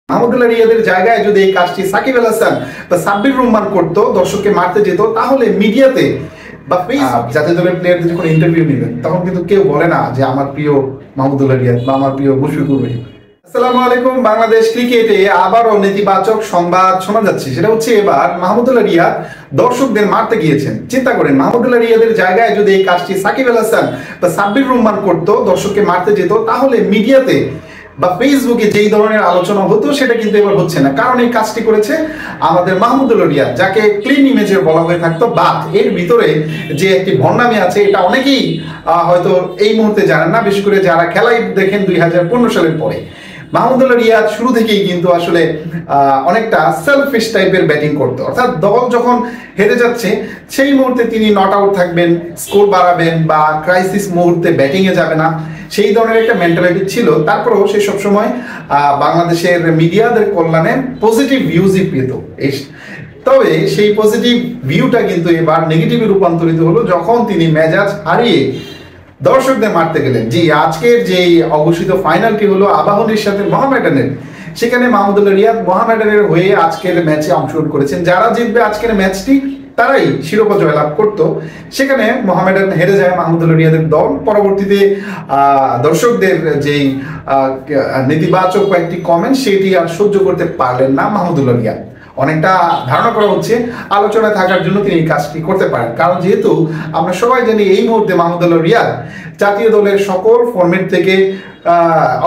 মাহমুদুল্লাহ রিয়াদের জায়গায় যদি এই কাজটি সাকিব আল হাসান বা সাব্বির রহমান করতো, দর্শককে মারতে যেত, তাহলে মিডিয়াতে বা জাতীয় দলের প্লেয়ারদের যখন ইন্টারভিউ নেবেন তখন কিন্তু কেউ বলে না যে আমার প্রিয় মাহমুদুল্লাহ রিয়াদ বা আমার প্রিয় মুশফিকুর রহিম। আসসালামু আলাইকুম। বাংলাদেশ ক্রিকেটে আবারও নেতিবাচক সংবাদ শোনা যাচ্ছে। সেটা হচ্ছে এবার মাহমুদুল্লাহ রিয়াদ দর্শকদের মারতে গিয়েছেন। চিন্তা করেন, মাহমুদুল্লাহ রিয়াদের জায়গায় যদি এই কাজটি সাকিব আল হাসান বা সাব্বির রহমান করতো, দর্শককে মারতে যেত, তাহলে মিডিয়াতে বা ফেসবুকে যেই ধরনের আলোচনা হতো সেটা কিন্তু এবার হচ্ছে না। কারণ এই কাজটি করেছে আমাদের মাহমুদুল্লাহ রিয়াদ, যাকে ক্লিন ইমেজের বলা হয়ে থাকতো। বাট এর ভিতরে যে একটি ভণ্ডামি আছে, এটা অনেকেই হয়তো এই মুহূর্তে জানেন না, বিশেষ করে যারা খেলাই দেখেন 2015 সালের পরে। মাহমুদুল্লাহ রিয়াদ শুরু থেকেই কিন্তু আসলে অনেকটা সেলফিশ টাইপের ব্যাটিং করতো। অর্থাৎ দল যখন হেরে যাচ্ছে সেই মুহূর্তে তিনি নট আউট থাকবেন, স্কোর বাড়াবেন বা ক্রাইসিস মুহূর্তে ব্যাটিংয়ে যাবে না, সেই ধরনের একটা মেন্টালিটি ছিল। তারপরেও সে সবসময় বাংলাদেশের মিডিয়াদের কল্যাণে পজিটিভ ভিউজই পেত। তবে সেই পজিটিভ ভিউটা কিন্তু এবার নেগেটিভে রূপান্তরিত হলো যখন তিনি মেজাজ হারিয়ে দর্শকদের মারতে গেলেন। জি, আজকের যে অঘোষিত ফাইনালটি হলো আবাহনীর সাথে মোহামেডানের, সেখানে মাহমুদুল্লাহ রিয়াদ মোহামেডানের হয়ে আজকের ম্যাচে অংশগ্রহণ করেছেন। যারা জিতবে আজকের ম্যাচটি তারাই শিরোপা জয়লাভ করত। সেখানে মোহামেডান হেরে যায় মাহমুদুল্লাহ রিয়াদের দল। পরবর্তীতে দর্শকদের যেই নেতিবাচক কয়েকটি কমেন্ট, সেটি আর সহ্য করতে পারলেন না মাহমুদুল্লাহ রিয়াদ। অনেকটা ধারণা করা হচ্ছে আলোচনায় থাকার জন্য তিনি এই কাজটি করতে পারেন। কারণ যেহেতু আমরা সবাই জানি এই মুহূর্তে মাহমুদুল্লাহ রিয়াদ জাতীয় দলের সকল ফরম্যাট থেকে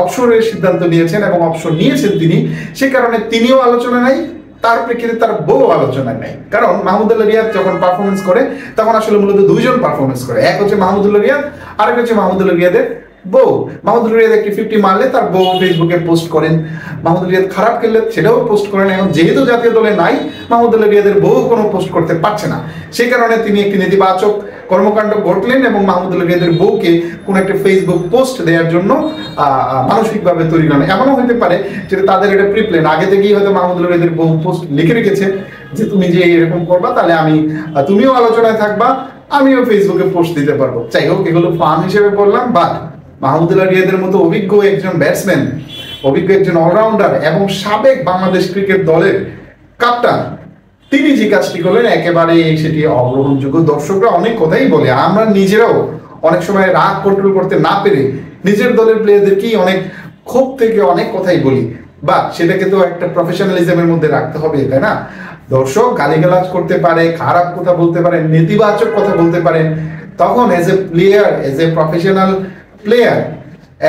অবসরের সিদ্ধান্ত নিয়েছেন এবং অবসর নিয়েছেন তিনি, সে কারণে তিনিও আলোচনা নাই, তার প্রেক্ষিতে তার বউ আলোচনায় নাই। কারণ মাহমুদুল্লাহ রিয়াদ যখন পারফরমেন্স করে তখন আসলে মূলত দুইজন পারফরমেন্স করে, এক হচ্ছে মাহমুদুল্লাহ রিয়াদ, আরেক হচ্ছে মাহমুদুল্লাহ রিয়াদের বউ। মাহমুদুল্লাহ রিয়াদ একটি 50 মারলে তার বউ ফেসবুকে পোস্ট করেন, মাহমুদুল্লাহ রিয়াদ খারাপ খেললে সেটাও পোস্ট করেন। এখন যেহেতু জাতীয় দলে নাই, মাহমুদুল্লাহ রিয়াদের বউ কোনো পোস্ট করতে পারছে না, সেই কারণে তিনি একটি নেতিবাচক কর্মকাণ্ড ঘটলেন এবং মাহমুদুল্লাহ রিয়াদের বউকে কোনো একটা ফেসবুক পোস্ট দেওয়ার জন্য মানসিকভাবে তৈরি করেন। এমনও হতে পারে যে তাদের এটা প্রিপ্ল্যান, আগে থেকেই হয়তো মাহমুদুল্লাহ রিয়াদের বউ পোস্ট লিখে রেখেছে যে তুমি যে এরকম করবা তাহলে তুমিও আলোচনায় থাকবা, আমিও ফেসবুকে পোস্ট দিতে পারবো। যাই হোক, এগুলো ফান হিসেবে বললাম। বাট মাহমুদুল্লাহ রিয়াদের মতো অভিজ্ঞ একজন ব্যাটসম্যান, অভিজ্ঞ একজন অলরাউন্ডার এবং সাবেক বাংলাদেশ ক্রিকেট দলের কাপ্তান, তিনি যে কাজটি করলেন একেবারে সেটি অগ্রহণযোগ্য। দর্শকরা অনেক কথাই বলে, আমরা নিজেরাও অনেক সময় রাগ কন্ট্রোল করতে না পেরে নিজের দলের প্লেয়ারদেরকেই অনেক ক্ষোভ থেকে অনেক কথাই বলি। বা সেটাকে তো একটা প্রফেশনালিজমের মধ্যে রাখতে হবে, তাই না? দর্শক গালিগালাজ করতে পারে, খারাপ কথা বলতে পারে, নেতিবাচক কথা বলতে পারে, তখন as a player, as a professional player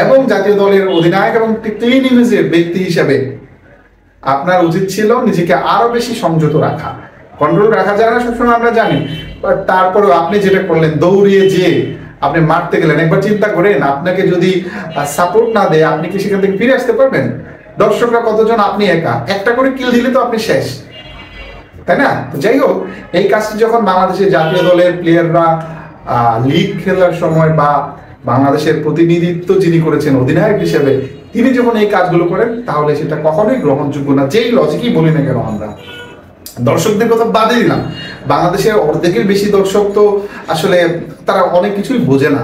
এবং জাতীয় দলের অধিনায়ক এবং ক্লিন ইমেজের ব্যক্তি হিসেবে আপনার উচিত ছিল নিজেকে আরো বেশি সংযত রাখা। কন্ট্রোল রাখা যায় না সবসময়, আমরা জানি। বাট তারপরেও আপনি যেটা করলেন, দৌড়িয়ে যে আপনি মারতে গেলেন, একবার চিন্তা করেন আপনাকে যদি সাপোর্ট না দেয় আপনি কি সেখান থেকে ফিরে আসতে পারবেন? দর্শকরা কতজন, আপনি একা, একটা করে কিল দিলে তো আপনি শেষ, তাই না? তো যাই হোক, এই কাজটি যখন বাংলাদেশের জাতীয় দলের প্লেয়াররা লিগ খেলার সময় বা বাংলাদেশের প্রতিনিধিত্ব যিনি করেছেন অধিনায়ক হিসেবে, তিনি যখন এই কাজগুলো করেন, তাহলে সেটা কখনোই গ্রহণযোগ্য না। যেই লজিকই বলি না কেন আমরা, দর্শকদের কথা বাদে দিলাম, বাংলাদেশের অর্ধেকের বেশি দর্শক তো আসলে তারা অনেক কিছুই বোঝে না।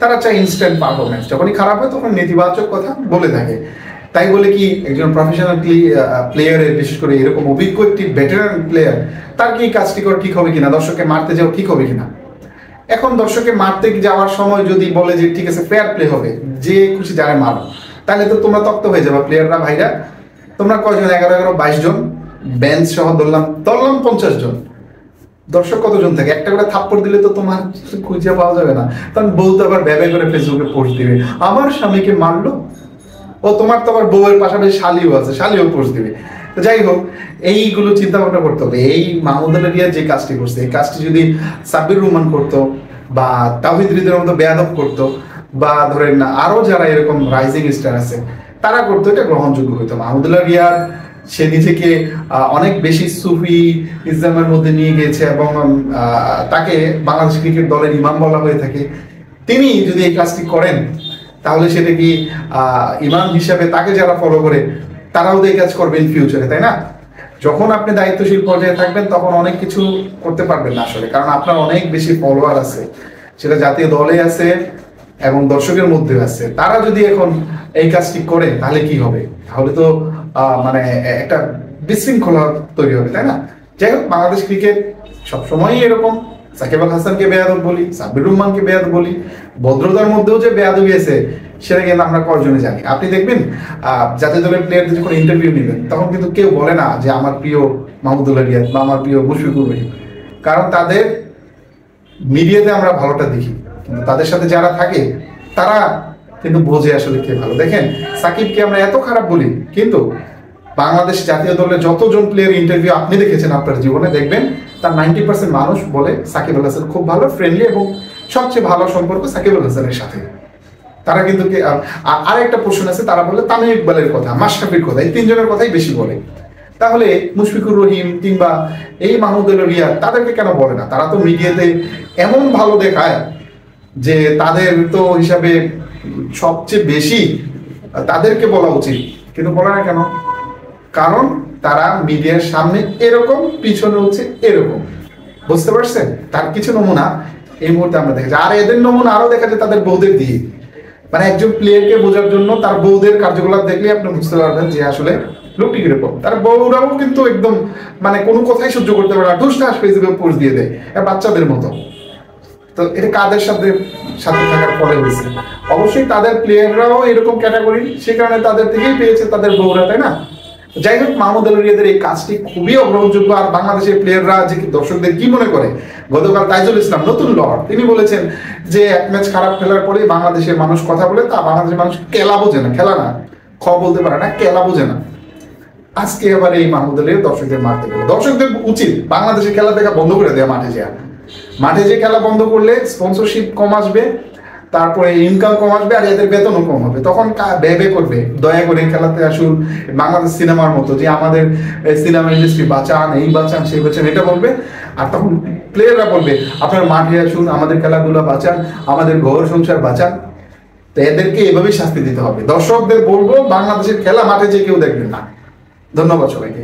তারা চায় ইনস্ট্যান্ট পারফরমেন্স, যখনই খারাপ হয় তখন নেতিবাচক কথা বলে থাকে। তাই বলে কি একজন প্রফেশনাল প্লেয়ারের, বিশেষ করে এরকম অভিজ্ঞ একটি ভেটেরান প্লেয়ার, তার কি কাজটি করা ঠিক হবে কিনা, দর্শককে মারতে যাওয়া ঠিক হবে কিনা? এখন দর্শকে মারতে যাওয়ার সময় যদি বলে যে ঠিক আছে ফেয়ার প্লে হবে, যে খুশি যারা মারো, তাহলে তো তোমরা তক্ত হয়ে যাবে প্লেয়াররা। ভাইরা তোমরা কয়জন? 11-22 জন, বেঞ্চ সহ ধরলাম 50 জন। দর্শক কতজন থাকে? একটা করে থাপ্পড় দিলে তো তোমার খুঁজে পাওয়া যাবে না। তখন বউ তো আবার ব্যবে করে ফেসবুকে পোস্ট দিবে, আমার স্বামীকে মারলো। ও তোমার তো আবার বউয়ের পাশাপাশি শালিও আছে, শালিও পোস্ট দিবে। তো যাই হোক, এইগুলো চিন্তা ভাবনা করতে হবে। এই মাহমুদুল্লাহ রিয়াদ যে কাজটি করছে, এই কাজটি যদি সাব্বির রহমান করতো বা তাওহিদ হৃদয়ের মতো বেয়াদব করতো বা ধরেন আরো যারা এরকম রাইজিং স্টার আছে তারা করতো, এটা গ্রহণযোগ্য হতো। মাহমুদুল্লাহ রিয়াদ সে নিজেকে অনেক বেশি সুফি ইসলামের মধ্যে নিয়ে গিয়েছে এবং তাকে বাংলাদেশ ক্রিকেট দলের ইমাম বলা হয়ে থাকে। তিনি যদি এই কাজটি করেন তাহলে সেটা কি ইমাম হিসাবে তাকে যারা ফলো করে তারাও তো এই কাজ করবে ইন ফিউচারে, তাই না? যখন আপনি দায়িত্বশীল পর্যায়ে থাকবেন তখন অনেক কিছু করতে পারবেন না আসলে, কারণ আপনার অনেক বেশি ফলোয়ার আছে, সেটা জাতীয় দলে আছে এবং দর্শকের মধ্যে আছে। তারা যদি এখন এই কাজটি করে তাহলে কি হবে? তাহলে তো মানে একটা বিশৃঙ্খলা তৈরি হবে, তাই না? যাই হোক, বাংলাদেশ ক্রিকেট সবসময়ই এরকম, সাকিব আল হাসানকে বেয়াদব বলি, সাব্বির রহমানকে বেয়াদব বলি, ভদ্রতার মধ্যেও যে বেয়াদবি আছে সেটা কিন্তু আমরা কয়জনে জানি। আপনি দেখবেন জাতীয় দলের প্লেয়ারদের যখন ইন্টারভিউ নেবেন তখন কিন্তু কেউ বলে না যে আমার প্রিয় মাহমুদুল্লাহ রিয়াদ বা আমার প্রিয় মুশফিকুর রহিম, কারণ তাদের মিডিয়াতে আমরা ভালোটা দেখি, কিন্তু তাদের সাথে যারা থাকে তারা কিন্তু বোঝে আসলে কে ভালো। দেখেন, সাকিবকে আমরা এত খারাপ বলি, কিন্তু বাংলাদেশ জাতীয় দলের যতজন প্লেয়ার ইন্টারভিউ আপনি দেখেছেন আপনার জীবনে, দেখবেন তার 90% মানুষ বলে সাকিব আল হাসান খুব ভালো, ফ্রেন্ডলি এবং সবচেয়ে ভালো সম্পর্ক সাকিব আল হাসানের সাথে। তারা কিন্তু আরেকটা প্রশ্ন আছে, তারা বলে তামিম ইকবালের কথা, মাশরাফির কথা, এই তিনজনের কথাই বেশি বলে। তাহলে মুশফিকুর রহিম কিংবা এই মাহমুদুল্লাহ রিয়াদ তাদেরকে কেন বলে না? তারা তো মিডিয়াতে এমন ভালো দেখায় যে তাদের তো হিসাবে সবচেয়ে বেশি তাদেরকে বলা উচিত, কিন্তু বলে না কেন? কারণ তারা মিডিয়ার সামনে এরকম, পিছনে হচ্ছে এরকম। বুঝতে পারছেন? তার কিছু নমুনা এই মুহূর্তে আমরা দেখেছি, আর এদের নমুনা আরো দেখা যায় তাদের বউদের দিয়ে। মানে একজন প্লেয়ারকে বোঝার জন্য তার বউদের কার্যকলাপ দেখলে আপনি বুঝতে পারবেন যে আসলে লোকটি কিরকম। তার বউরাও কিন্তু একদম মানে কোনো কথাই সহ্য করতে পারে না, ঢুসঢাস ফেসবুকে পোস্ট দিয়ে দেয় বাচ্চাদের মতো। তো এটা কাদের সাথে সাথে থাকার ফলে হয়েছে? অবশ্যই তাদের প্লেয়াররাও এরকম ক্যাটাগরি, সে কারণে তাদের থেকেই পেয়েছে তাদের বউরা, তাই না? যাই হোক, মাহমুদ আলী রিয়াদের এই কাজটি খুবই অগ্রহণযোগ্য। আর বাংলাদেশের প্লেয়াররা যে দর্শকদের কি মনে করে, গতকাল তাইজুল ইসলাম নতুন লর্ড তিনি বলেছেন যে এক ম্যাচ খারাপ খেলার পরে বাংলাদেশের মানুষ কথা বলে, তা বাংলাদেশের মানুষ খেলা বোঝে না, খেলা না খ বলতে পারে না, খেলা বোঝে না। আজকে আবার এই মাহমুদ আলী দর্শকদের মারতে গেল। দর্শকদের উচিত বাংলাদেশের খেলা দেখা বন্ধ করে দেওয়া, মাঠে যে খেলা বন্ধ করলে স্পন্সরশিপ কম আসবে, তারপরে ইনকাম কম আসবে, আর এদের বেতনও কম হবে। তখন ভেবে করবে দয়া করে খেলাতে আসুন, বাংলাদেশ সিনেমার মতো যে আমাদের সিনেমা ইন্ডাস্ট্রি বাঁচান, এই বাঁচান সেই বাঁচান, এটা বলবে। আর তখন প্লেয়াররা বলবে আপনার মাঠে আসুন, আমাদের খেলাধুলা বাঁচান, আমাদের ঘর সংসার বাঁচান। তো এদেরকে এভাবেই শাস্তি দিতে হবে। দর্শকদের বলবো বাংলাদেশের খেলা মাঠে যে কেউ দেখবেন না। ধন্যবাদ সবাইকে।